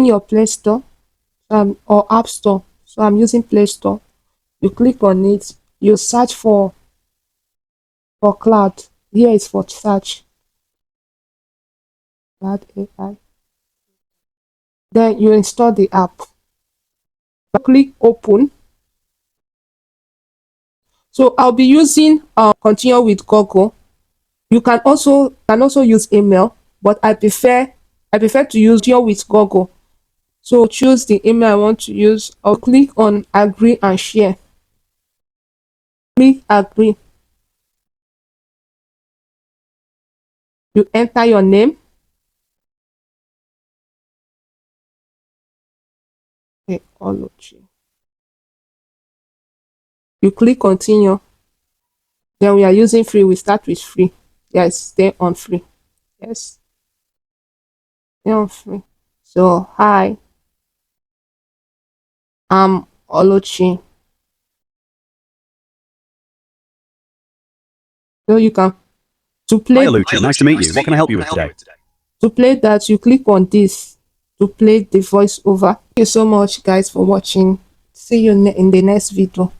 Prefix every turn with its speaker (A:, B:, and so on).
A: your Play Store or App Store. So I'm using Play Store. You click on it, you search for Cloud. Here is for search. Claude AI. Then you install the app. Click open. So I'll be using continue with Google. You can also use email, but I prefer to use your with Google. So choose the email I want to use. I'll click on agree and share. Click agree. You enter your name. Okay, Oluchi. You click continue. Then we are using free. We start with free. Yes, stay on free. Yes, stay on free. So hi, I'm Oluchi. So you can
B: Hi, Oluchi. Nice to meet you. What can I help you with today?
A: to play that, you click on this to play the voiceover. Thank you so much guys for watching. See you in the next video.